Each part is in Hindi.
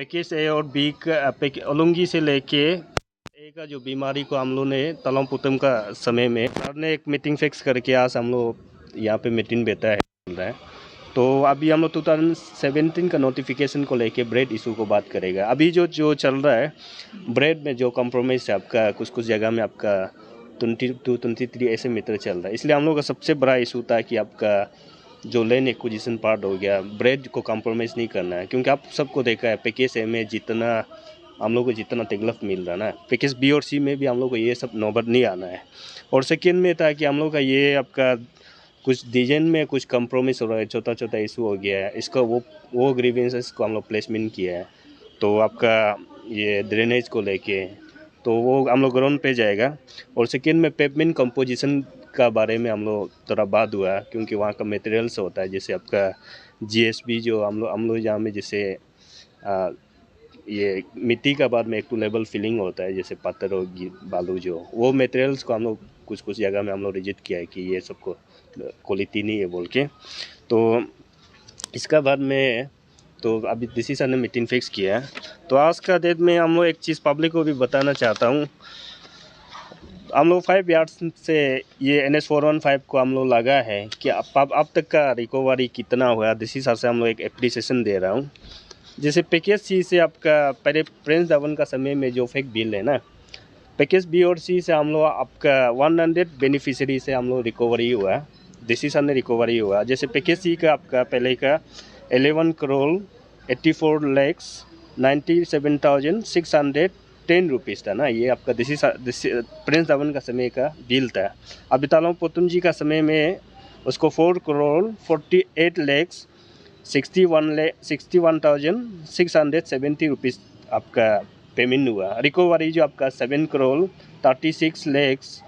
पैकेज ए और बी का ओलंगी से लेके ए का जो बीमारी को हम लोग ने तलम पुतम का समय में सर ने एक मीटिंग फिक्स करके आज हम लोग यहाँ पे मीटिंग बैठा है चल रहा है। तो अभी हम लोग 2017 का नोटिफिकेशन को लेके ब्रेड इशू को बात करेगा। अभी जो जो चल रहा है ब्रेड में जो कॉम्प्रोमाइज़ है आपका कुछ कुछ जगह में आपका 22-23 ऐसे मीटर चल रहा है। इसलिए हम लोग का सबसे बड़ा इशू था कि आपका जो लैंड एक्विजिशन पार्ट हो गया ब्रेड को कॉम्प्रोमाइज़ नहीं करना है, क्योंकि आप सबको देखा है पैकेज ए में जितना हम लोग को जितना तकलीफ मिल रहा है ना, पैकेज बी और सी में भी हम लोग को ये सब नौबत नहीं आना है। और सेकेंड में था कि हम लोग का ये आपका कुछ डिजाइन में कुछ कॉम्प्रोमाइज़ हो रहा है, छोटा छोटा इशू हो गया है, इसका वो ग्रीवेंसेस को हम लोग प्लेसमेंट किया है। तो आपका ये ड्रेनेज को लेके तो वो हम लोग ग्राउंड पे जाएगा। और सेकेंड में पेवमेंट कंपोजिशन का बारे में हम लोग थोड़ा बात हुआ, क्योंकि वहाँ का मटेरियल्स होता है जैसे आपका जीएसबी जो हम लोग जहाँ में जैसे ये मिट्टी का बाद में एक टू लेवल फिलिंग होता है जैसे पत्थर और बालू, जो वो मटेरियल्स को हम लोग कुछ कुछ जगह में हम लोग रिजेक्ट किया है कि ये सबको क्वालिटी नहीं है बोल के। तो इसका बाद में तो अभी डीसी सर ने मीटिंग फिक्स किया है। तो आज का डेट में हम लोग एक चीज़ पब्लिक को भी बताना चाहता हूँ। हम लोग 5 यार्ड्स से ये NH415 को हम लोग लगा है कि अब तक का रिकवरी कितना हुआ, डीसी सर से हम लोग एक एप्रिसिएशन दे रहा हूँ। जैसे पैकेज सी से आपका पहले प्रिंस धवन का समय में जो फेक बिल है ना, पैकेज बी और सी से हम लोग आपका 100 बेनिफिशियरी से हम लोग रिकवरी हुआ, डीसी सर ने रिकवरी हुआ। जैसे पैकेज सी का आपका पहले का 11 करोड़ 84 लैक्स 97,610 रुपीज़ था ना, ये आपका प्रिंस धवन का समय का बिल था। अभी तालों पोतुम जी का समय में उसको 4 करोड़ 48 लैक्स 61,670 रुपीज़ आपका पेमेंट हुआ। रिकवरी जो आपका 7 करोड़ 36 लैक्स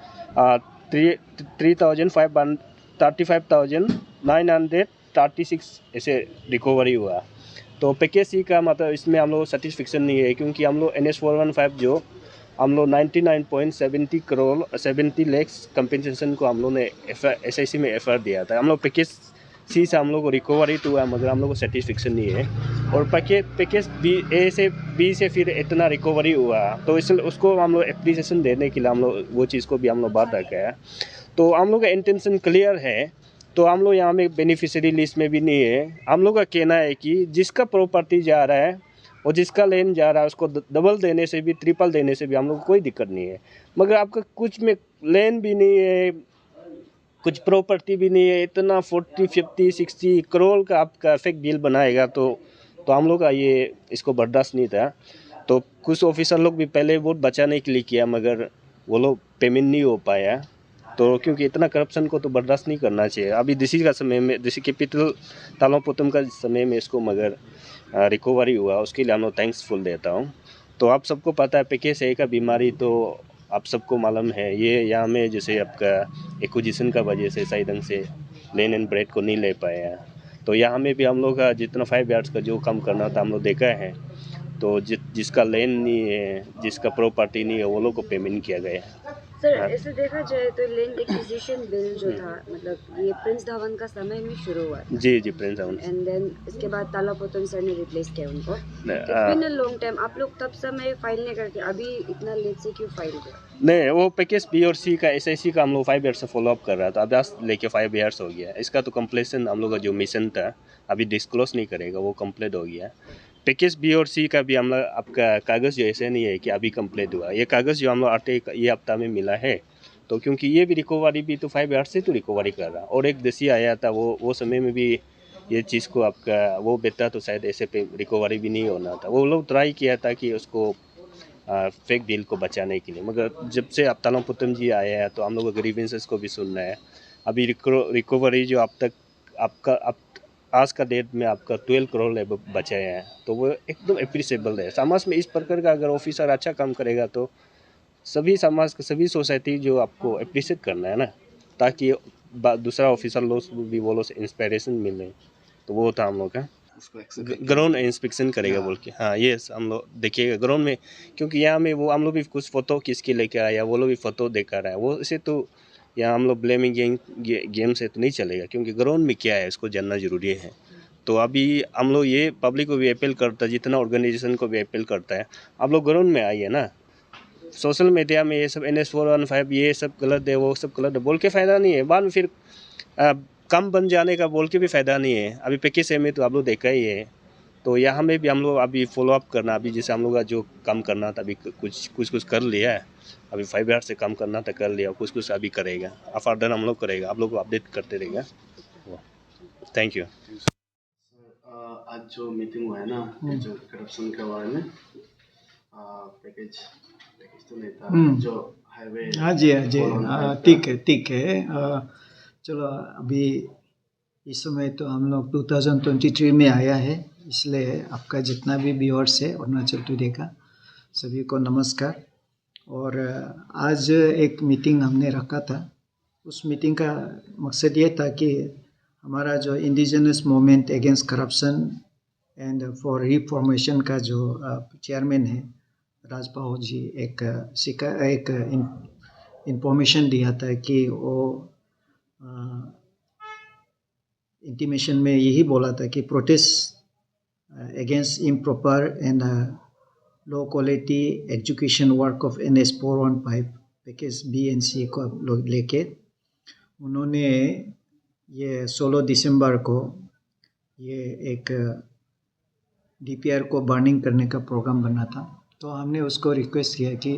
35,936 ऐसे रिकवरी हुआ। तो पैकेज सी का मतलब इसमें हम लोग सेटिस्फेक्शन नहीं है, क्योंकि हम लोग NH415 जो हम लोग 99.70 करोड़ 70 लैक्स कंपेंसेशन को हम लोग ने SIC में एफर्ट दिया था। हम लोग पैकेज सी से हम लोग को रिकवरी तो हुआ मगर हम लोग को सेटिस्फेक्शन नहीं है। और पैकेज बी ए से बी से फिर इतना रिकवरी हुआ, तो इसलिए उसको हम लोग एप्रिसिएशन देने के लिए हम लोग वो चीज़ को भी हम लोग बात रखा है। तो हम लोग का इंटेंशन क्लियर है। तो हम लोग यहाँ में बेनिफिशियरी लिस्ट में भी नहीं है। हम लोग का कहना है कि जिसका प्रॉपर्टी जा रहा है और जिसका लैंड जा रहा है उसको डबल देने से भी ट्रिपल देने से भी हम लोग को कोई दिक्कत नहीं है। मगर आपका कुछ में लैंड भी नहीं है, कुछ प्रॉपर्टी भी नहीं है, इतना 40, 50, 60 करोड़ का आपका फेक बिल बनाएगा तो हम लोग का ये इसको बर्दाश्त नहीं था। तो कुछ ऑफिसर लोग भी पहले बहुत बचाने के लिए किया मगर वो लोग पेमेंट नहीं हो पाया। तो क्योंकि इतना करप्शन को तो बर्दाश्त नहीं करना चाहिए। अभी डीसी का समय में डीसी कैपिटल तालों पोतम का समय में इसको मगर रिकवरी हुआ, उसके लिए हम लोग थैंक्सफुल देता हूँ। तो आप सबको पता है पैकेज ए का बीमारी तो आप सबको मालूम है। ये यहाँ में जैसे आपका एक्विजिशन का वजह से सही ढंग से लैंड एंड ब्रेड को नहीं ले पाया। तो यहाँ में भी हम लोग का जितना 5 यार्ड्स का जो काम करना था हम लोग देखा है। तो जिसका लैंड नहीं है, जिसका प्रॉपर्टी नहीं है, वो लोग को पेमेंट किया गया है। सर ऐसे देखा जाए तो लैंड एक्विजिशन बिल जो था मतलब ये प्रिंस धवन का समय में शुरू हुआ था। जी प्रिंस धवन। एंड देन इसके बाद ताला पोतम सर ने रिप्लेस किया उनको। It's been a long time. आप लोग तब समय फाइल नहीं करके अभी इतना लेट से क्यों फाइल किया? नहीं, वो पैकेज बी और सी का SIC का हम लोग 5 ईयर्स से फॉलोअप कर रहा था। अब आज लेके 5 ईयर्स हो गया। इसका तो कंप्लीशन हम लोग का जो मिशन था अभी डिस्क्लोज नहीं करेगा, वो कंप्लीट हो गया। पैकेज बी और सी का भी हम लोग आपका कागज़ जो ऐसे नहीं है कि अभी कंप्लीट हुआ। ये कागज़ जो हम लोग ये हफ्ता में मिला है, तो क्योंकि ये भी रिकवरी भी तो 5 ईयर्स से तो रिकवरी कर रहा। और एक देसी आया था वो समय में भी ये चीज़ को आपका वो बेटा तो शायद ऐसे पे रिकवरी भी नहीं होना था। वो लोग ट्राई किया था कि उसको फेक बिल को बचाने के लिए, मगर जब से अब तालों पुतम जी आए हैं तो हम लोग ग्रीवेंसेस को भी सुनना है। अभी रिकवरी जो अब तक आपका अब आज का डेट में आपका 12 करोड़ बचे हैं, तो वो एकदम अप्रिशिएबल है। समाज में इस प्रकार का अगर ऑफिसर अच्छा काम करेगा तो सभी समाज का सभी सोसाइटी जो आपको अप्रिशिएट करना है ना, ताकि दूसरा ऑफिसर लोग भी वो लोग से इंस्पिरेशन मिले। तो वो था हम लोग का ग्राउंड इंस्पेक्शन करेगा बोल के। हाँ ये हम लोग देखिएगा ग्राउंड में, क्योंकि यहाँ में वो हम लोग भी कुछ फ़ोटो किसके लेके आया, वो लोग भी फ़ोटो देखा रहा है। वो इसे तो यहाँ हम लोग ब्लेमिंग गेम से तो नहीं चलेगा, क्योंकि ग्राउंड में क्या है इसको जानना ज़रूरी है। तो अभी हम लोग ये पब्लिक को भी अपील करता है, जितना ऑर्गेनाइजेशन को भी अपील करता है, आप लोग ग्राउंड में आइए ना। सोशल मीडिया में ये सब NS415 ये सब गलत है, वो सब गलत है बोल के फ़ायदा नहीं है। बाद में फिर कम बन जाने का बोल के भी फ़ायदा नहीं है। अभी पैकेज में तो आप लोग देखा ही है। तो यहाँ में भी हम लोग अभी फॉलो अप करना, अभी जैसे हम लोग का जो काम करना था अभी कुछ कर लिया है। अभी 5 ईयर से काम करना था कर लिया, कुछ अभी करेगा। फर्दर हम लोग करेगा, आप लोग को अपडेट करते रहेगा। Thank you. आज जो मीटिंग हुआ है ना, जो करप्शन के बारे में, पैकेज तो नहीं था, जो हाईवे। हाँ जी ठीक है। चलो अभी इस समय तो हम लोग 2023 में आया है, इसलिए आपका जितना भी व्यूअर्स है अरुणाचल टुडे का, सभी को नमस्कार। और आज एक मीटिंग हमने रखा था। उस मीटिंग का मकसद ये था कि हमारा जो indigenous movement against corruption and for reformation का जो चेयरमैन है राजपाल जी, एक इंफॉर्मेशन दिया था कि वो इंटीमेशन में यही बोला था कि protest against improper and low quality education work of NS415 package BNC को लेके उन्होंने ये 16 दिसंबर को ये एक DPR को बर्निंग करने का प्रोग्राम बना था। तो हमने उसको रिक्वेस्ट किया कि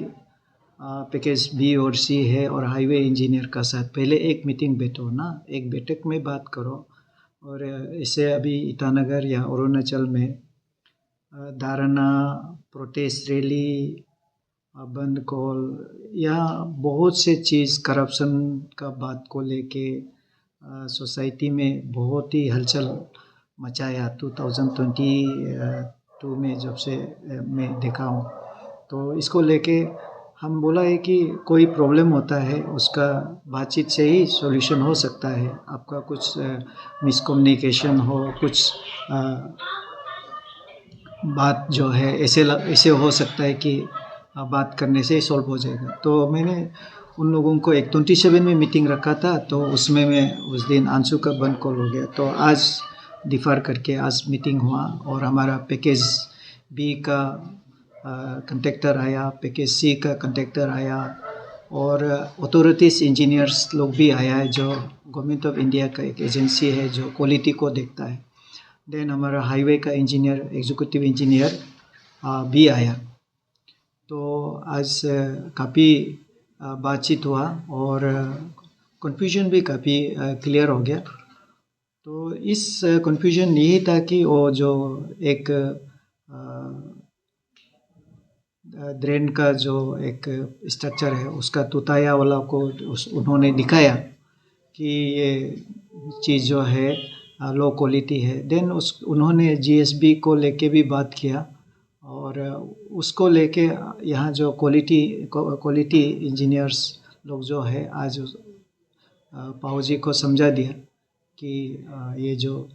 पैकेज B और C है और हाईवे इंजीनियर का साथ पहले एक मीटिंग बैठो ना, एक बैठक में बात करो। और इसे अभी ईटानगर या अरुणाचल में धारणा, प्रोटेस्ट रैली, बंद कॉल या बहुत से चीज़ करप्शन का बात को लेके सोसाइटी में बहुत ही हलचल मचाया 2022 में जब से मैं देखा हूँ। तो इसको लेके हम बोला है कि कोई प्रॉब्लम होता है उसका बातचीत से ही सॉल्यूशन हो सकता है। आपका कुछ मिसकम्युनिकेशन हो, कुछ बात जो है ऐसे हो सकता है कि बात करने से सॉल्व हो जाएगा। तो मैंने उन लोगों को एक 27 में मीटिंग रखा था, तो उसमें मैं उस दिन आंसू का बंद कॉल हो गया, तो आज डिफ़र करके आज मीटिंग हुआ और हमारा पैकेज B का कंट्रैक्टर आया, पैकेज C का कंट्रैक्टर आया और अथॉरिटीज़ इंजीनियर्स लोग भी आया है, जो गवर्नमेंट ऑफ इंडिया का एक एजेंसी है जो क्वालिटी को देखता है। देन हमारा हाईवे का इंजीनियर, एग्जीक्यूटिव इंजीनियर भी आया। तो आज काफ़ी बातचीत हुआ और कन्फ्यूजन भी काफ़ी क्लियर हो गया। तो इस कन्फ्यूजन यही था कि वो जो एक ड्रेन का जो एक स्ट्रक्चर है उसका तुताया वाला को उन्होंने दिखाया कि ये चीज़ जो है लो क्वालिटी है। देन उन्होंने GSB को लेके भी बात किया और उसको लेके यहाँ जो क्वालिटी इंजीनियर्स लोग जो है आज पाओ जी को समझा दिया कि ये जो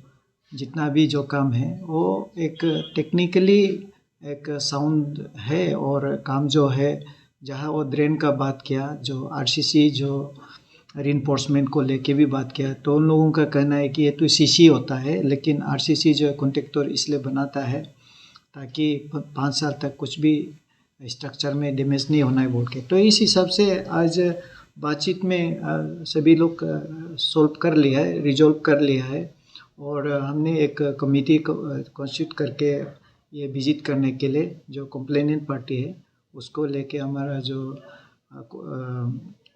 जितना भी जो काम है वो एक टेक्निकली एक साउंड है और काम जो है जहाँ वो ड्रेन का बात किया, जो RCC जो रिइंफोर्समेंट को लेके भी बात किया, तो उन लोगों का कहना है कि ये तो CC होता है, लेकिन RCC जो कॉन्ट्रैक्टर इसलिए बनाता है ताकि 5 साल तक कुछ भी स्ट्रक्चर में डैमेज नहीं होना है बोल के। तो इस हिसाब से आज बातचीत में सभी लोग सॉल्व कर लिया है, रिजॉल्व कर लिया है और हमने एक कमेटी को कॉन्स्टिट्यूट करके ये विजिट करने के लिए जो कंप्लेनेंट पार्टी है उसको लेके हमारा जो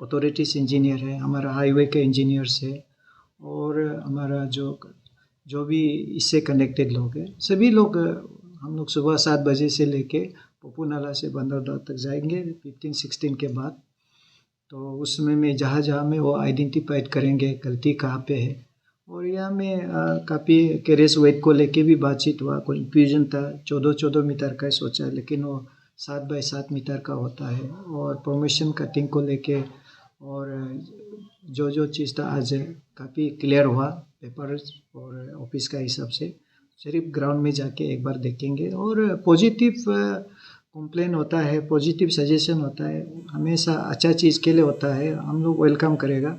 अथॉरिटीज़ इंजीनियर है, हमारा हाईवे के इंजीनियर्स है और हमारा जो भी इससे कनेक्टेड लोग हैं, सभी लोग हम लोग सुबह 7 बजे से लेके पप्पू नाला से बंदरगाह तक जाएंगे 15-16 के बाद। तो उस समय में जहाँ में वो आइडेंटिफाइड करेंगे गलती कहाँ पे है। और यहाँ में काफ़ी कैरेज वेट को लेके भी बातचीत हुआ, कन्फ्यूजन था। 14 मीटर का सोचा, लेकिन वो 7 बाई 7 मीटर का होता है। और परमिशन कटिंग को लेके और जो चीज़ था आज काफ़ी क्लियर हुआ पेपर और ऑफिस का हिसाब से। सिर्फ ग्राउंड में जाके एक बार देखेंगे और पॉजिटिव कंप्लेन होता है, पॉजिटिव सजेशन होता है, हमेशा अच्छा चीज़ के लिए होता है, हम लोग वेलकम करेगा।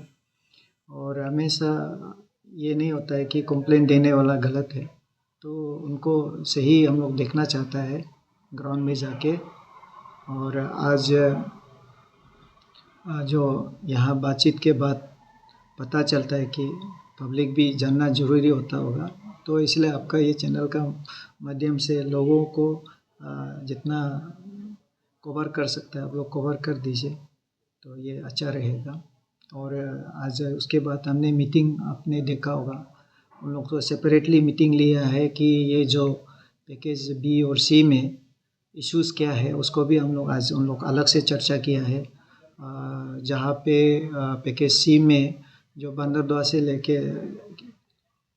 और हमेशा ये नहीं होता है कि कंप्लेन देने वाला गलत है, तो उनको सही हम लोग देखना चाहता है ग्राउंड में जाके। और आज जो यहाँ बातचीत के बाद पता चलता है कि पब्लिक भी जानना ज़रूरी होता होगा, तो इसलिए आपका ये चैनल का माध्यम से लोगों को जितना कवर कर सकता है आप लोग कवर कर दीजिए, तो ये अच्छा रहेगा। और आज उसके बाद हमने मीटिंग आपने देखा होगा, उन लोग को सेपरेटली मीटिंग लिया है कि ये जो पैकेज बी और सी में इश्यूज़ क्या है उसको भी हम लोग आज उन लोग अलग से चर्चा किया है। जहाँ पे पैकेज सी में जो बंदरदुआ से लेके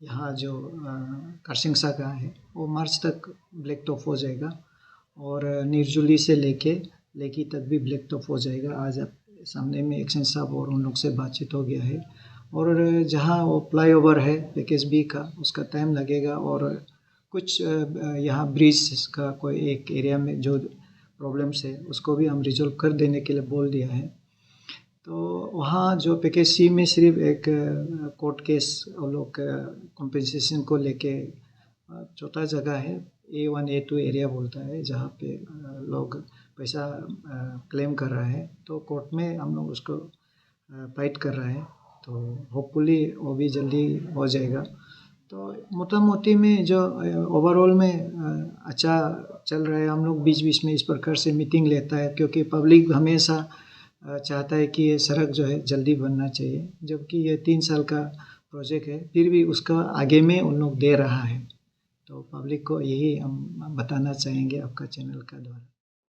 यहाँ जो करसिंगसा का है वो मार्च तक ब्लैक टॉप हो जाएगा, और निर्जुली से लेके लेकी तक भी ब्लैक टॉप हो जाएगा। आज आप सामने में एक्शन साहब और उन लोग से बातचीत हो गया है। और जहाँ वो फ्लाईओवर है पैकेज बी का उसका टाइम लगेगा, और कुछ यहाँ ब्रिज का कोई एक एरिया में जो प्रॉब्लम्स है उसको भी हम रिजॉल्व कर देने के लिए बोल दिया है। तो वहाँ जो पैकेज सी में सिर्फ एक कोर्ट केस वो लोग कॉम्पेंसेशन को लेके छोटा जगह है, A1 A2 एरिया बोलता है, जहाँ पे लोग पैसा क्लेम कर रहा है, तो कोर्ट में हम लोग उसको फाइट कर रहा है, तो होपफुली वो भी जल्दी हो जाएगा। तो मोटा मोटी में जो ओवरऑल में अच्छा चल रहा है। हम लोग बीच बीच में इस प्रकार से मीटिंग लेता है, क्योंकि पब्लिक हमेशा चाहता है कि ये सड़क जो है जल्दी बनना चाहिए, जबकि ये 3 साल का प्रोजेक्ट है, फिर भी उसका आगे में उन लोग दे रहा है। तो पब्लिक को यही हम बताना चाहेंगे आपका चैनल का द्वारा।